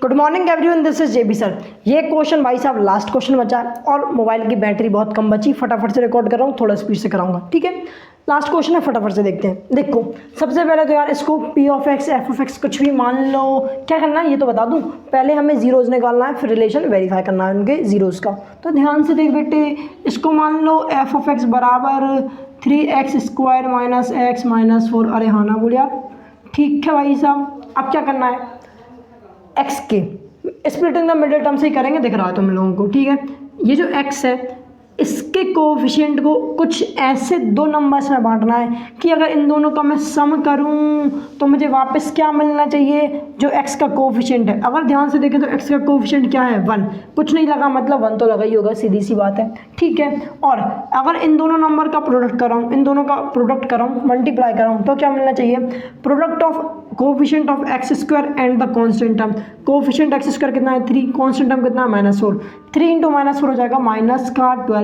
Good morning everyone, this is JB sir. ये question भाई साहब लास्ट क्वेश्चन बचा है और मोबाइल की बैटरी बहुत कम बची, फटाफट से रिकॉर्ड कर रहा हूँ, थोड़ा स्पीड से कराऊंगा, ठीक है। लास्ट क्वेश्चन है, फटाफट से देखते हैं। देखो सबसे पहले तो यार इसको P of x F of x कुछ भी मान लो, क्या करना है ये तो बता दूं। पहले हमें जीरोज निकालना है, फिर रिलेशन वेरीफाई करना है उनके जीरोज का। तो ध्यान से देख बेटे, इसको मान लो एफ ऑफ एक्स बराबर 3x² माइनस एक्स माइनस 4। अरे हाँ ना बोल यार, ठीक है भाई साहब। अब क्या करना है, एक्स के स्प्लिटिंग द मिडिल टर्म से ही करेंगे, दिख रहा है तुम लोगों को, ठीक है। ये जो एक्स है इसके कोएफिशिएंट को कुछ ऐसे दो नंबर्स में बांटना है कि अगर इन दोनों का मैं सम करूं तो मुझे वापस क्या मिलना चाहिए, जो एक्स का कोएफिशिएंट है। अगर ध्यान से देखें तो एक्स का कोएफिशिएंट क्या है, 1। कुछ नहीं लगा मतलब 1 तो लगा ही होगा, सीधी सी बात है, ठीक है। और अगर इन दोनों नंबर का प्रोडक्ट कराऊं, इन दोनों का प्रोडक्ट कराऊं, मल्टीप्लाई कराऊं, तो क्या मिलना चाहिए, product of coefficient of x² and the constant term. Coefficient x² कितना है 3, कांस्टेंट टर्म कितना है -4। 3 इंटू -4 हो जाएगा माइनस का 12।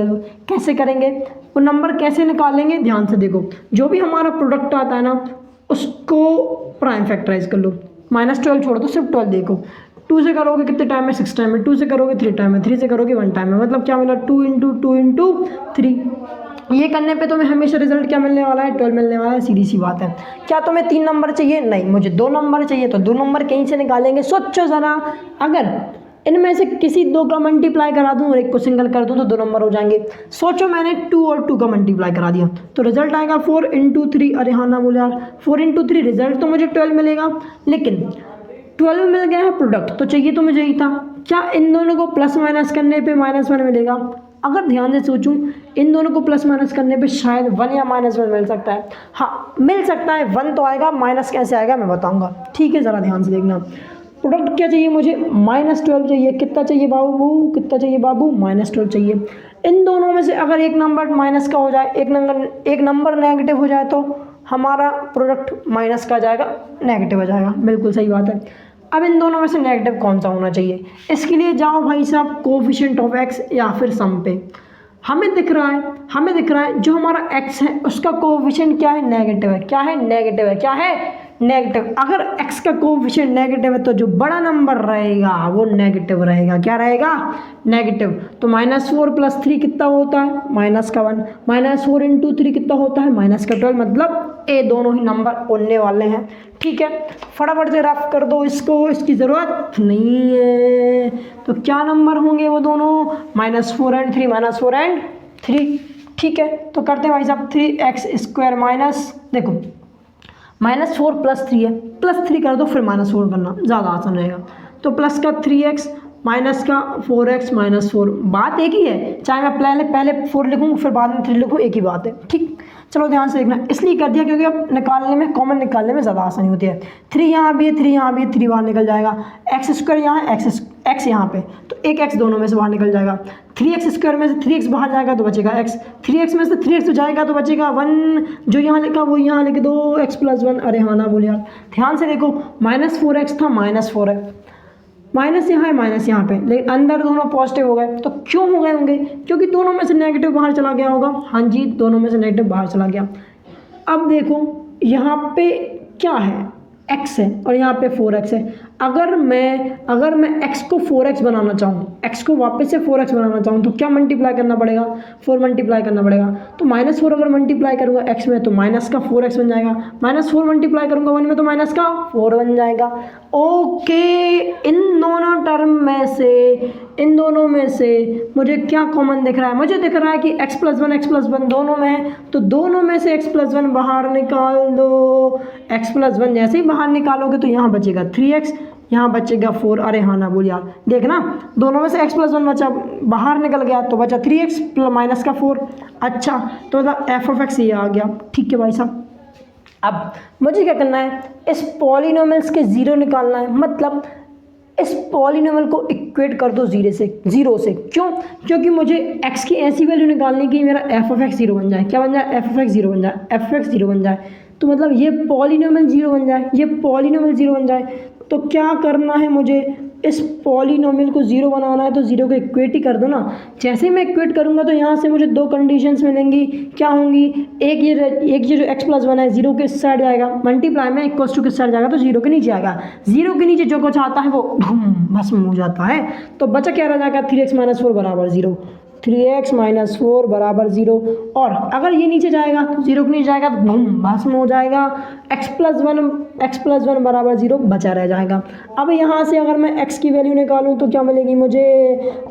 कैसे करेंगे वो नंबर कैसे निकालेंगे, ध्यान से देखो। जो भी हमारा प्रोडक्ट आता है ना उसको प्राइम फैक्टराइज कर लो। -12 छोड़ दो, सिर्फ 12 देखो। 2 से करोगे कितने टाइम में, 6 टाइम में। 2 से करोगे 3 टाइम में। 3 से करोगे 1 टाइम में। मतलब क्या मिला, 2 इंटू 2 इंटू 3। ये करने पे तुम्हें हमेशा रिजल्ट क्या मिलने वाला है, 12 मिलने वाला है, सीधी सी बात है। क्या तुम्हें 3 नंबर चाहिए, नहीं मुझे 2 नंबर चाहिए, तो 2 नंबर कहीं से निकालेंगे। सोचो ज़रा, अगर इनमें से किसी 2 का मल्टीप्लाई करा दूं और एक को सिंगल कर दूं तो 2 नंबर हो जाएंगे। सोचो मैंने 2 और 2 का मल्टीप्लाई करा दिया तो रिजल्ट आएगा 4 इंटू 3। अरे हाँ ना बोले यार, 4 इंटू 3 रिजल्ट तो मुझे 12 मिलेगा, लेकिन 12 मिल गया है प्रोडक्ट, तो चाहिए तो मुझे ही था। क्या इन दोनों को प्लस माइनस करने पे -1 मिलेगा? अगर ध्यान से सोचूं, इन दोनों को प्लस माइनस करने पे शायद 1 या -1 मिल सकता है। हाँ मिल सकता है, 1 तो आएगा, माइनस कैसे आएगा मैं बताऊंगा, ठीक है। ज़रा ध्यान से देखना। प्रोडक्ट क्या चाहिए मुझे, -12 चाहिए। कितना चाहिए बाबू, कितना चाहिए बाबू, -12 चाहिए। इन दोनों में से अगर एक नंबर माइनस का हो जाए, एक नंबर नेगेटिव हो जाए तो हमारा प्रोडक्ट माइनस का जाएगा, नेगेटिव हो जाएगा। बिल्कुल सही बात है। अब इन दोनों में से नेगेटिव कौन सा होना चाहिए, इसके लिए जाओ भाई साहब कोएफिशिएंट ऑफ एक्स या फिर सम पे। हमें दिख रहा है जो हमारा x है उसका कोएफिशिएंट क्या है, नेगेटिव है। क्या है, नेगेटिव है। क्या है, नेगेटिव। अगर x का कोएफिशिएंट नेगेटिव है तो जो बड़ा नंबर रहेगा वो नेगेटिव रहेगा। क्या रहेगा, नेगेटिव। तो -4 + 3 कितना होता है, -1। -4 इंटू 3 कितना होता है, -12। मतलब ये दोनों ही नंबर उड़ने वाले हैं, ठीक है। फटाफट से रफ कर दो इसको, इसकी ज़रूरत नहीं है। तो क्या नंबर होंगे वो दोनों, -4 एंड 3, -4 एंड 3, ठीक है। तो करते हैं भाई साहब, 3x² माइनस, देखो -4 + 3 है, +3 कर दो फिर -4 करना, ज़्यादा आसान रहेगा। तो प्लस का 3x माइनस का 4x -4, बात एक ही है। चाहे मैं पहले 4 लिखूँ फिर बाद में 3 लिखूँ, एक ही बात है, ठीक। चलो ध्यान से देखना, इसलिए कर दिया क्योंकि अब निकालने में, कॉमन निकालने में ज़्यादा आसानी होती है। 3 यहाँ भी है, 3 यहाँ भी है, 3 बाहर निकल जाएगा। x² यहाँ है, x यहाँ पे, तो एक x दोनों में से बाहर निकल जाएगा। 3x² में से 3x बाहर जाएगा तो बचेगा x। 3x में से 3x तो जाएगा तो बचेगा 1। जो यहाँ लिखा वो यहाँ लिख दो, x + 1। अरे हाँ ना बोले यार, ध्यान से देखो, -4x था, -4 है, माइनस यहाँ है, माइनस यहाँ पे, लेकिन अंदर दोनों पॉजिटिव हो गए। तो क्यों हो गए होंगे, क्योंकि दोनों में से नेगेटिव बाहर चला गया होगा। हाँ जी, दोनों में से नेगेटिव बाहर चला गया। अब देखो यहाँ पे क्या है, x है और यहाँ पे 4x है। अगर मैं x को 4x बनाना चाहूँ, x को वापस से 4x बनाना चाहूँ तो क्या मल्टीप्लाई करना पड़ेगा, 4 मल्टीप्लाई करना पड़ेगा। तो -4 अगर मल्टीप्लाई करूँगा x में तो -4x बन जाएगा। -4 मल्टीप्लाई करूँगा 1 में तो -4 बन जाएगा। ओके, इन दोनों में से मुझे क्या कॉमन दिख रहा है, मुझे दिख रहा है कि x + 1 दोनों में है, तो दोनों में से x + 1 बाहर निकाल दो। x + 1 जैसे ही बाहर निकालोगे तो यहाँ बचेगा 3x, यहाँ बचेगा 4। अरे हाँ ना बोलिए, देखना दोनों में से x + 1 बचा, बाहर निकल गया तो बचा 3x माइनस का 4। अच्छा, तो मतलब f ऑफ x ये आ गया, ठीक है भाई साहब। अब मुझे क्या करना है, इस पॉलिनोमियल्स के जीरो निकालना है। मतलब इस पॉलिनोमियल को इक्वेट कर दो जीरो से। क्यों, क्योंकि मुझे x की ऐसी वैल्यू निकालनी कि मेरा f ऑफ x 0 बन जाए। क्या बन जाए, f ऑफ x 0 बन जाए, f ऑफ x 0 बन जाए। तो मतलब ये पॉलिनोमियल 0 बन जाए, ये पॉलिनोमियल 0 बन जाए। तो क्या करना है मुझे, इस पॉलिनोमियल को 0 बनाना है तो 0 को इक्वेट ही कर दो ना। जैसे ही मैं इक्वेट करूँगा तो यहाँ से मुझे दो कंडीशंस मिलेंगी, क्या होंगी, एक ये जो x+1 है 0 के इस साइड जाएगा, मल्टीप्लाई में इक्वल्स टू किस साइड जाएगा तो 0 के नीचे आएगा। 0 के नीचे जो कुछ आता है वो भस्म हो जाता है। तो बचा क्या रह जाएगा, 3x - 4 बराबर 0, 3x - 4 बराबर 0। और अगर ये नीचे जाएगा तो 0 के नीचे जाएगा तो भस्म हो जाएगा, x+1 बराबर 0 बचा रह जाएगा। अब यहाँ से अगर मैं x की वैल्यू निकालूँ तो क्या मिलेगी मुझे,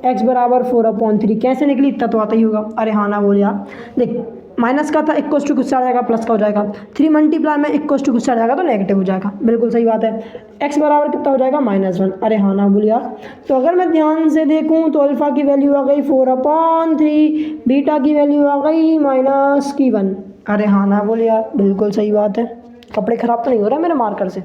x बराबर 4/3। कैसे निकली, इतना तो आता ही होगा। अरे हाँ ना बोल यार, देख माइनस का था इक्वल्स टू कुछ आ जाएगा, प्लस का हो जाएगा। 3 मल्टीप्लाई में इक्वल्स टू कुछ आ जाएगा तो नेगेटिव हो जाएगा। बिल्कुल सही बात है। x बराबर कितना हो जाएगा, -1। अरे हाँ ना बोल यार। तो अगर मैं ध्यान से देखूँ तो अल्फ़ा की वैल्यू आ गई 4/3, बीटा की वैल्यू आ गई -1। अरे हाँ ना बोल यार, बिल्कुल सही बात है। कपड़े ख़राब तो नहीं हो रहे मेरे मार्कर से,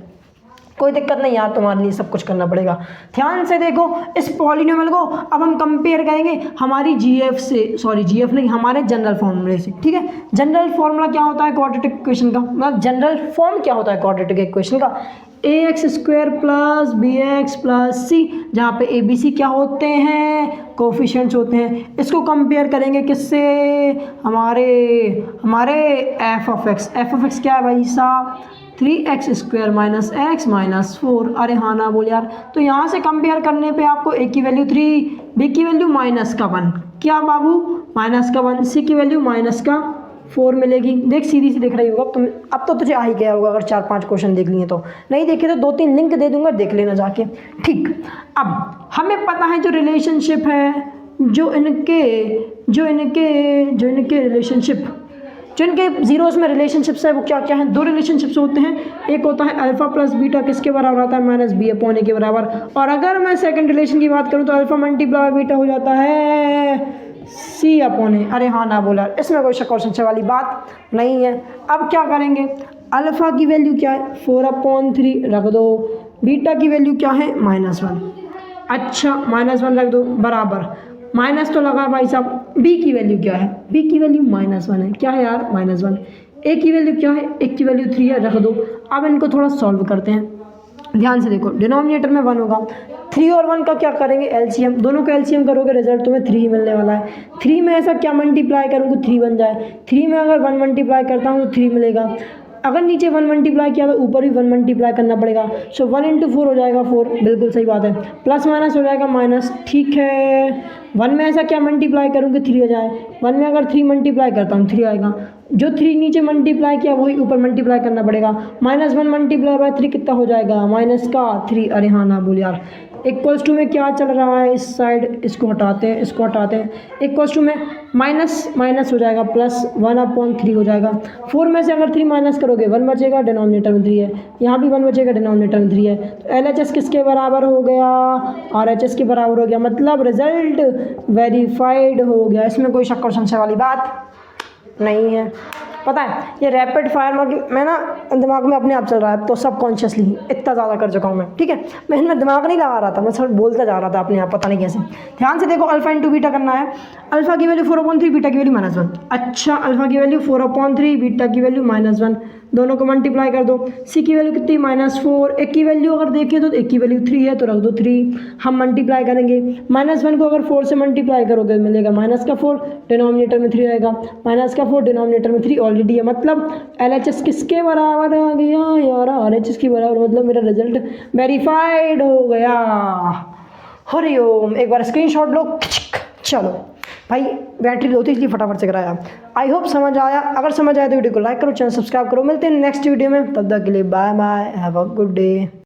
कोई दिक्कत नहीं यार, तुम्हारे लिए सब कुछ करना पड़ेगा। ध्यान से देखो इस पॉलिनोमियल को अब हम कंपेयर करेंगे हमारी जीएफ से, सॉरी जीएफ नहीं, हमारे जनरल फॉर्मूले से। ठीक है, जनरल फॉर्मूला क्या होता है क्वाड्रेटिक इक्वेशन का, मतलब जनरल फॉर्म क्या होता है क्वाड्रेटिक इक्वेशन का, ax² + bx + c, जहाँ पे a b c क्या होते हैं, कोफिशिएंट्स होते हैं। इसको कंपेयर करेंगे किससे, हमारे f(x) क्या है भाई साहब, 3x² - x - 4। अरे हाँ ना बोल यार। तो यहाँ से कंपेयर करने पे आपको a की वैल्यू 3, b की वैल्यू -1, क्या बाबू -1, c की वैल्यू -4 मिलेगी। देख सीधी सी दिख रही होगा तुम, अब तो तुझे आ ही गया होगा अगर 4-5 क्वेश्चन देख लिए तो। नहीं देखे तो 2-3 लिंक दे दूंगा, देख लेना जाके। ठीक, अब हमें पता है जो रिलेशनशिप है, जो इनके जीरोस में रिलेशनशिप्स है वो क्या क्या है, दो रिलेशनशिप्स होते हैं। एक होता है अल्फा प्लस बीटा किसके बराबर आता है, -b/a के बराबर। और अगर मैं सेकंड रिलेशन की बात करूँ तो अल्फा मल्टीप्लाई बीटा हो जाता है c/a। अरे हाँ ना बोला, इसमें कोई शक और संशय वाली बात नहीं है। अब क्या करेंगे, अल्फा की वैल्यू क्या है 4/3 रख दो, बीटा की वैल्यू क्या है -1। अच्छा -1 रख दो, बराबर माइनस तो लगा भाई साहब। बी की वैल्यू क्या है, बी की वैल्यू -1 है, क्या है यार -1। ए की वैल्यू क्या है, ए की वैल्यू 3 है, रख दो। अब इनको थोड़ा सॉल्व करते हैं, ध्यान से देखो। डिनोमिनेटर में 1 होगा, 3 और 1 का क्या करेंगे, एलसीएम। दोनों का एलसीएम करोगे रिजल्ट तुम्हें 3 मिलने वाला है। 3 में ऐसा क्या मल्टीप्लाई करूँगी 3 बन जाए, 3 में अगर 1 मल्टीप्लाई करता हूँ तो 3 मिलेगा। अगर नीचे 1 मल्टीप्लाई किया तो ऊपर भी 1 मल्टीप्लाई करना पड़ेगा। सो 1 × 4 हो जाएगा 4, बिल्कुल सही बात है। प्लस माइनस हो जाएगा माइनस, ठीक है। 1 में ऐसा क्या मल्टीप्लाई करूँगी 3 आ जाए, 1 में अगर 3 मल्टीप्लाई करता हूँ 3 आएगा। जो 3 नीचे मल्टीप्लाई किया वही ऊपर मल्टीप्लाई करना पड़ेगा। -1 मल्टीप्लाई बाय 3 कितना हो जाएगा, -3। अरे हाँ ना बोल यार। इक्वल्स टू में क्या चल रहा है, इस साइड इसको हटाते हैं, इसको हटाते हैं। इक्वल्स टू में माइनस माइनस हो जाएगा, +1/3 हो जाएगा। 4 में से अगर 3 माइनस करोगे 1 बचेगा, डिनोमिनेटर में 3 है। यहाँ भी 1 बचेगा, डिनोमिनेटर में 3 है। तो LHS किसके बराबर हो गया, RHS के बराबर हो गया, मतलब रिजल्ट वेरीफाइड हो गया। इसमें कोई शक और संशय वाली बात नहीं है। पता है ये रैपिड फायर मैं ना दिमाग में अपने आप चल रहा है, तो सब कॉन्शियसली इतना ज़्यादा कर चुका हूँ मैं। ठीक है, मैं इनमें दिमाग नहीं लगा रहा था, मैं सब बोलता जा रहा था अपने आप, पता नहीं कैसे। ध्यान से देखो, अल्फा × बीटा करना है। अल्फा की वैल्यू 4/3, बीटा की वैल्यू -1। अच्छा, अल्फा की वैल्यू 4/3, बीटा की वैल्यू -1, दोनों को मल्टीप्लाई कर दो। सी की वैल्यू कितनी, -4। एक की वैल्यू अगर देखें तो एक की वैल्यू 3 है, तो रख दो 3। हम मल्टीप्लाई करेंगे, -1 को अगर 4 से मल्टीप्लाई करोगे मिलेगा -4, डिनोमिनेटर में 3 रहेगा। -4 डिनोमिनेटर में 3 ऑलरेडी है, मतलब LHS किसके बराबर आ गया यार, RHS के बराबर, मतलब मेरा रिजल्ट वेरीफाइड हो गया। हरिओम, एक बार स्क्रीनशॉट लो। चलो भाई, बैटरी लो थी इसलिए फटाफट से कराया। आई होप समझ आया। अगर समझ आया तो वीडियो को लाइक करो, चैनल सब्सक्राइब करो। मिलते हैं नेक्स्ट वीडियो में, तब तक के लिए bye bye, have a good day.